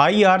IR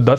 10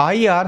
IR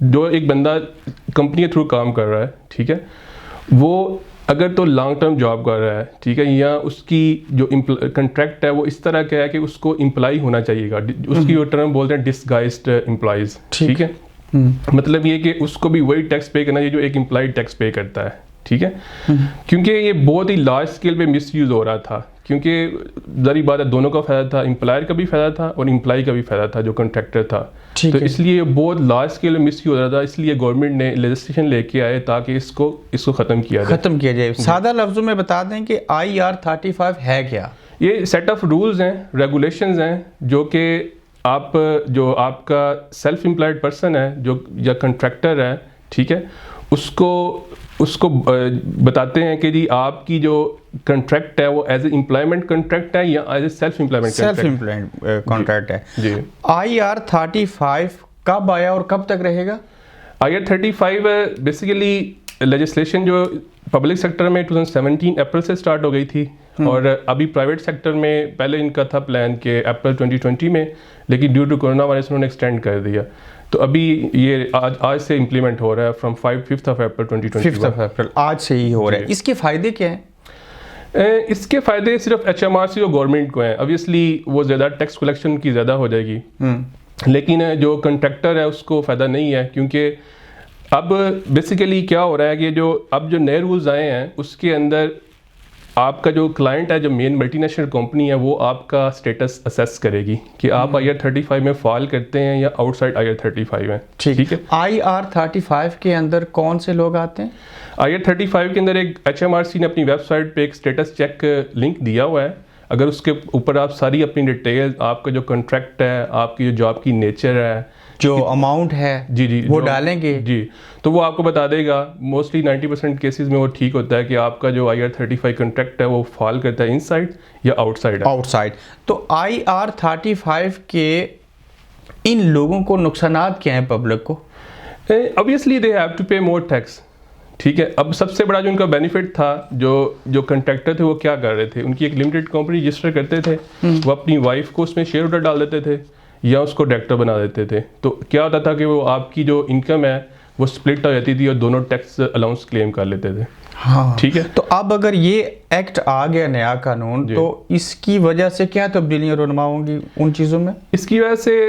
جو ایک بندہ کمپنی کے تھرو کام کر رہا ہے, ٹھیک ہے, وہ اگر تو لانگ ٹرم جاب کر رہا ہے, ٹھیک ہے, یا اس کی جو کنٹریکٹ ہے وہ اس طرح کا ہے کہ اس کو امپلائی ہونا چاہیے گا, اس کی وہ ٹرم بولتے ہیں ڈسگائزڈ امپلائیز, ٹھیک ہے, مطلب یہ کہ اس کو بھی وہی ٹیکس پے کرنا چاہیے جو ایک امپلائی ٹیکس پے کرتا ہے, ٹھیک ہے, کیونکہ یہ بہت ہی لارج اسکیل پہ مس یوز ہو رہا تھا, کیونکہ ظاہری بات ہے دونوں کا فائدہ تھا, امپلائر کا بھی فائدہ تھا اور امپلائی کا بھی فائدہ تھا جو کنٹریکٹر تھا, تو اس لیے بہت لارج اسکیل میں مس یوز ہو رہا تھا, اس لیے گورنمنٹ نے لیجسلیشن لے کے آئے تاکہ اس کو ختم کیا جائے. سادہ لفظوں میں بتا دیں کہ IR35 ہے کیا؟ یہ سیٹ آف رولز ہیں, ریگولیشنز ہیں, جو کہ جو آپ کا سیلف امپلائڈ پرسن ہے جو یا کنٹریکٹر ہے, ٹھیک ہے, اس کو بتاتے ہیں کہ جی آپ کی جو کنٹریکٹ ہے وہ ایز اے امپلائمنٹ کنٹریکٹ ہے یا as a self employment contract ہے. جی. IR35 کب آیا اور کب تک رہے گا؟ IR35 بیسیکلی لیجسلیشن جو پبلک سیکٹر میں 2017 اپریل سے سٹارٹ ہو گئی تھی, اور ابھی پرائیویٹ سیکٹر میں پہلے ان کا تھا پلان کہ اپریل 2020 میں, لیکن ڈیو ٹو کورونا وائرس انہوں نے ایکسٹینڈ کر دیا, تو ابھی یہ آج سے امپلیمنٹ ہو رہا ہے from 5th of April 2020. 5th of April آج سے ہی ہو رہا ہے. اس کے فائدے کیا ہیں؟ اس کے فائدے صرف HMRC اور گورنمنٹ کو ہیں. obviously وہ زیادہ ٹیکس کلیکشن کی زیادہ ہو جائے گی, لیکن جو کنٹریکٹر ہے اس کو فائدہ نہیں ہے, کیونکہ اب بیسیکلی کیا ہو رہا ہے کہ اب جو نئے رولز آئے ہیں اس کے اندر آپ کا جو کلائنٹ ہے, جو مین ملٹی نیشنل کمپنی ہے, وہ آپ کا اسٹیٹس اسیس کرے گی کہ آپ IR35 میں فال کرتے ہیں یا آؤٹ سائڈ IR35 ہیں, ٹھیک ہے. IR35 کے اندر کون سے لوگ آتے ہیں؟ IR35 کے اندر ایک HMRC نے اپنی ویب سائٹ پہ ایک اسٹیٹس چیک لنک دیا ہوا ہے. اگر اس کے اوپر آپ ساری اپنی ڈیٹیل, آپ کا جو کنٹریکٹ ہے, آپ کی جو جاب کی نیچر ہے, جو اماؤنٹ ہے, جی وہ ڈالیں گے, جی, تو وہ آپ کو بتا دے گا. موسٹلی 90% کیسز میں وہ ٹھیک ہوتا ہے کہ آپ کا جو IR35 کنٹریکٹ ہے وہ فال کرتا ہے ان سائڈ یا آؤٹ سائڈ. Out side. تو IR35 کے ان لوگوں کو نقصانات کیا ہیں پبلک کو؟ obviously they have to pay more tax, ٹھیک ہے. اب سب سے بڑا جو ان کا بینیفٹ تھا, جو کنٹریکٹر تھے وہ کیا کر رہے تھے, ان کی ایک لمیٹڈ کمپنی رجسٹر کرتے تھے, وہ اپنی وائف کو اس میں شیئر ہولڈر ڈال دیتے تھے یا اس کو ڈائریکٹر بنا دیتے تھے. تو کیا ہوتا تھا کہ وہ آپ کی جو انکم ہے وہ سپلٹ ہو جاتی تھی اور دونوں ٹیکس الاؤنس کلیم کر لیتے تھے. ہاں, ٹھیک ہے. تو اب اگر یہ ایکٹ آ گیا نیا قانون, تو اس کی وجہ سے کیا تبدیلیاں رونما ہوں گی ان چیزوں میں؟ اس کی وجہ سے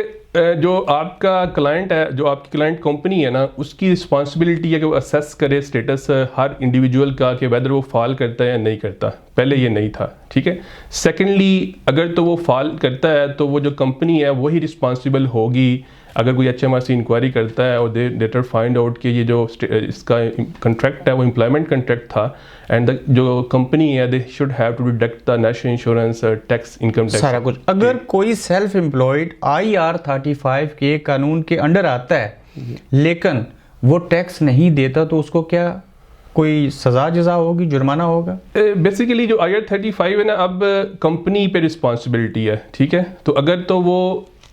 جو آپ کا کلائنٹ ہے, جو آپ کی کلائنٹ کمپنی ہے نا, اس کی رسپانسبلٹی ہے کہ وہ اسیس کرے اسٹیٹس ہر انڈیویجول کا کہ ویدر وہ فال کرتا ہے یا نہیں کرتا. پہلے یہ نہیں تھا, ٹھیک ہے. سیکنڈلی اگر تو وہ فال کرتا ہے تو وہ جو کمپنی ہے وہی رسپانسبل ہوگی اگر کوئی HMRC انکوائری کرتا ہے اور دے لیٹر فائنڈ آؤٹ کہ یہ جو اس کا کنٹریکٹ ہے وہ امپلائمنٹ کنٹریکٹ تھا, اینڈ جو کمپنی ہے they should have to deduct the national insurance, tax, income tax, سارا کچھ. اگر کوئی سیلف امپلائڈ IR35 کے قانون کے انڈر آتا ہے لیکن وہ ٹیکس نہیں دیتا, تو اس کو کیا کوئی سزا جزا ہوگی, جرمانہ ہوگا؟ بیسیکلی جو IR35 ہے نا, اب کمپنی پہ رسپانسبلٹی ہے, ٹھیک ہے. تو اگر تو وہ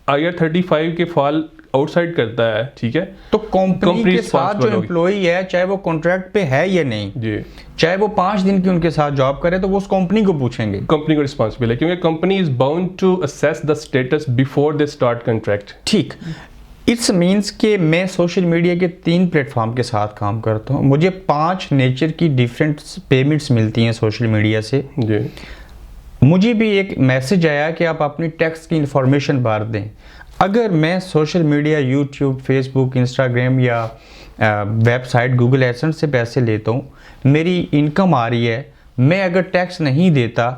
IR35 کے فال آؤٹ سائڈ کرتا ہے, ٹھیک ہے, تو کمپنی کے ساتھ جو امپلائی ہے, چاہے وہ کانٹریکٹ پہ ہے یا نہیں, جی, چاہے وہ 5 دن کی ان کے ساتھ جاب کرے, تو وہ اس کمپنی کو پوچھیں گے. کمپنی کو رسپانسبل ہے, کیونکہ company is bound to assess the status before they start contract. ٹھیک. اٹس مینس کہ میں سوشل میڈیا کے 3 پلیٹ فارم کے ساتھ کام کرتا ہوں, مجھے 5 نیچر کی ڈیفرنٹ پیمنٹس ملتی ہیں سوشل میڈیا سے. جی. مجھے بھی ایک میسج آیا کہ آپ اپنی ٹیکس کی انفارمیشن بھر دیں. اگر میں سوشل میڈیا, یوٹیوب, فیس بک, انسٹاگرام یا ویب سائٹ گوگل ایڈسنس سے پیسے لیتا ہوں, میری انکم آ رہی ہے, میں اگر ٹیکس نہیں دیتا,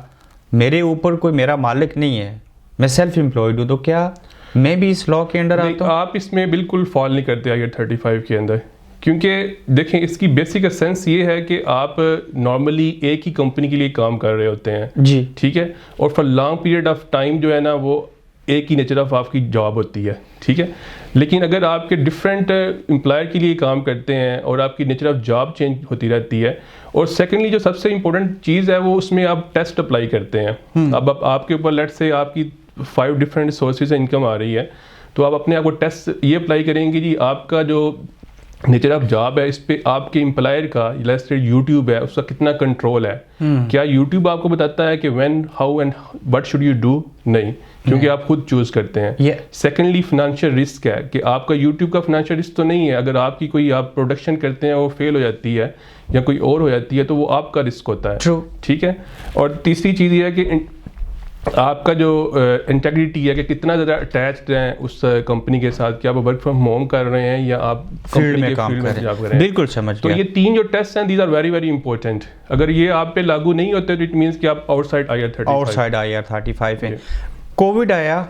میرے اوپر کوئی میرا مالک نہیں ہے, میں سیلف امپلائڈ ہوں, تو کیا میں بھی اس لا کے انڈر آتا ہوں؟ آپ اس میں بالکل فال نہیں کرتے IR35 کے اندر, کیونکہ دیکھیں اس کی بیسک اسینس یہ ہے کہ آپ نارملی ایک ہی کمپنی کے لیے کام کر رہے ہوتے ہیں, جی, ٹھیک ہے, اور for long period of time جو ہے نا وہ ایک ہی نیچر آف آپ کی جاب ہوتی ہے, ٹھیک ہے. لیکن اگر آپ کے ڈفرینٹ امپلائر کے لیے کام کرتے ہیں اور آپ کی نیچر آف جاب چینج ہوتی رہتی ہے, اور سیکنڈلی جو سب سے امپورٹنٹ چیز ہے وہ اس میں آپ ٹیسٹ اپلائی کرتے ہیں. اب آپ کے اوپر لیٹ سے آپ کی 5 ڈفرینٹ سورسز سے انکم آ رہی ہے, تو آپ اپنے آپ کو ٹیسٹ یہ اپلائی کریں گے, جی آپ کا جو نیچر آف جاب ہے, اس پہ آپ کے امپلائر کا یوٹیوب ہے اس کا کتنا کنٹرول ہے. کیا یوٹیوب آپ کو بتاتا ہے کہ when, how and what should you do? نہیں, کیونکہ آپ خود چوز کرتے ہیں. سیکنڈلی فائنینشیل رسک ہے کہ آپ کا یوٹیوب کا فائنینشیل رسک تو نہیں ہے, اگر آپ کی کوئی آپ پروڈکشن کرتے ہیں وہ فیل ہو جاتی ہے یا کوئی اور ہو جاتی ہے تو وہ آپ کا رسک ہوتا ہے. ٹھیک ہے. اور تیسری چیز یہ ہے کہ آپ کا جو انٹیگریٹی ہے کہ کتنا زیادہ اٹیچڈ ہیں اس کمپنی کے ساتھ, کہ آپ ورک فرام ہوم کر رہے ہیں یا آپ فیلڈ میں کام کر رہے ہیں. بالکل سمجھ گیا. تو یہ 3 جو ٹیسٹ ہیں these are very very important. اگر یہ آپ پہ لاگو نہیں ہوتے تو اٹ مینس کہ آپ آؤٹ سائڈ IR35 ہیں. کووڈ آیا,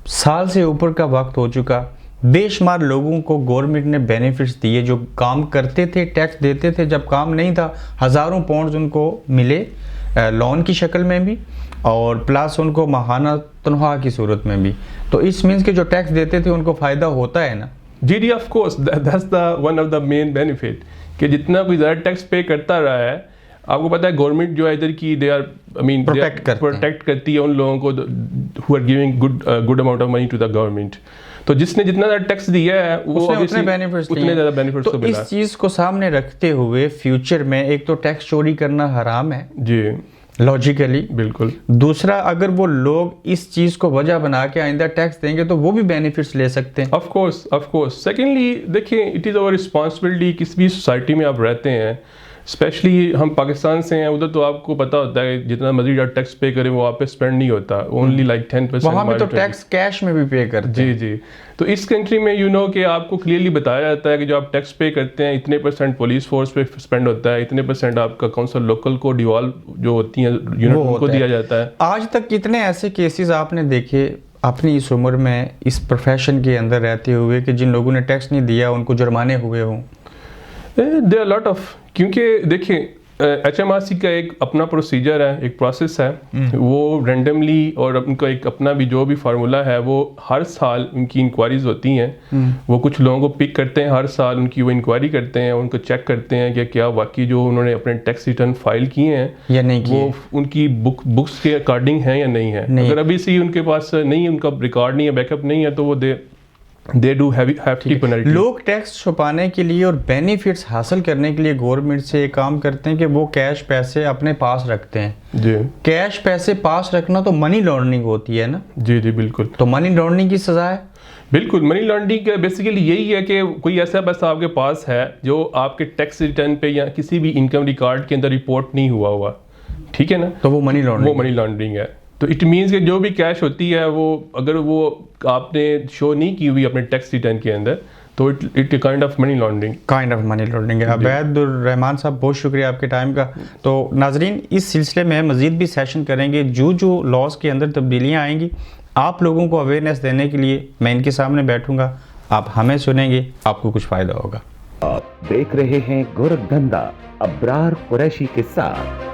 سال سے اوپر کا وقت ہو چکا, بے شمار لوگوں کو گورنمنٹ نے بینیفٹس دیے, جو کام کرتے تھے ٹیکس دیتے تھے, جب کام نہیں تھا ہزاروں پاؤنڈز ان کو ملے لون کی شکل میں بھی, اور پلس ان کو ماہانہ تنخواہ کی صورت میں بھی. تو اس مینس کے جو ٹیکس دیتے تھے ان کو فائدہ ہوتا ہے نا. جی of course, that's the one of the main benefit کہ جتنا کوئی زیادہ ٹیکس پے کرتا رہا ہے, آپ کو پتا ہے گورنمنٹ جو ہے ادھر کی دے آر پروٹیکٹ کرتی ہے ان لوگوں کو who are giving good amount of money to the government. تو جس نے جتنا زیادہ ٹیکس دیا ہے وہ اتنے زیادہ بینیفٹس کو ملا. تو اس چیز کو سامنے رکھتے ہوئے فیوچر میں ایک تو ٹیکس چوری کرنا حرام ہے جی لاجیکلی, بالکل. دوسرا اگر وہ لوگ اس چیز کو وجہ بنا کے آئندہ ٹیکس دیں گے تو وہ بھی بینیفٹس لے سکتے ہیں. Of course. سیکنڈلی دیکھیں, اٹ از اوور رسپانسبلٹی, کسی بھی سوسائٹی میں آپ رہتے ہیں, اسپیشلی ہم پاکستان سے ہیں, ادھر تو آپ کو پتا ہوتا ہے جتنا مرضی آپ ٹیکس پے کریں وہ آپ پہ اسپینڈ نہیں ہوتا, اونلی لائک 10%. وہاں بھی تو ٹیکس کیش میں بھی پے کرتے ہیں. جی. تو اس کنٹری میں کہ آپ کو کلیئرلی بتایا جاتا ہے کہ جو آپ ٹیکس پے کرتے ہیں اتنے % پولیس فورس پہ اسپینڈ ہوتا ہے, اتنے % آپ کا کونسل لوکل کو ڈیوالو جو ہوتی ہیں یونٹ ان کو دیا جاتا ہے. آج تک کتنے ایسے کیسز آپ نے دیکھے اپنی اس عمر میں اس پروفیشن کے اندر رہتے ہوئے کہ جن لوگوں نے ٹیکس نہیں دیا ان کو جرمانے ہوئے ہوں؟ دیر آر لاٹ آف, کیونکہ دیکھیں HMRC کا ایک اپنا پروسیجر ہے, ایک پروسیس ہے, وہ رینڈملی اور ان کا ایک اپنا بھی جو بھی فارمولا ہے, وہ ہر سال ان کی انکوائریز ہوتی ہیں. وہ کچھ لوگوں کو پک کرتے ہیں ہر سال, ان کی وہ انکوائری کرتے ہیں, ان کو چیک کرتے ہیں کہ کیا واقعی جو انہوں نے اپنے ٹیکس ریٹرن فائل کیے ہیں یا نہیں وہ ان کی بکس کے اکارڈنگ ہیں یا نہیں ہے. اگر ابھی سے ان کے پاس نہیں, ان کا ریکارڈ نہیں ہے, بیک اپ نہیں ہے, تو وہ they do hefty penalty. لوگ ٹیکس چھپانے کے لیے اور بینیفٹس حاصل کرنے کے لیے گورنمنٹ سے ایک کام کرتے ہیں کہ وہ کیش پیسے اپنے پاس رکھتے ہیں. جی, کیش پیسے پاس رکھنا تو منی لانڈرنگ ہوتی ہے نا. جی بالکل. تو منی لانڈرنگ کی سزا ہے. بالکل. منی لانڈرنگ کا بیسیکلی یہی ہے کہ کوئی ایسا پیسہ آپ کے پاس ہے جو آپ کے ٹیکس ریٹرن پہ یا کسی بھی انکم ریکارڈ کے اندر رپورٹ نہیں ہوا, ٹھیک ہے نا, تو وہ منی لانڈرنگ ہے. تو اٹ مینس کہ جو بھی کیش ہوتی ہے وہ اگر وہ آپ نے شو نہیں کی ہوئی اپنے ٹیکس ریٹرن کے اندر تو it kind of money laundering. Ubaid ur Rehman صاحب, بہت شکریہ آپ کے ٹائم کا. تو ناظرین, اس سلسلے میں مزید بھی سیشن کریں گے, جو لاس کے اندر تبدیلیاں آئیں گی آپ لوگوں کو اویئرنیس دینے کے لیے میں ان کے سامنے بیٹھوں گا, آپ ہمیں سنیں گے, آپ کو کچھ فائدہ ہوگا. آپ دیکھ رہے ہیں گورکھ دھندا ابرار قریشی کے ساتھ.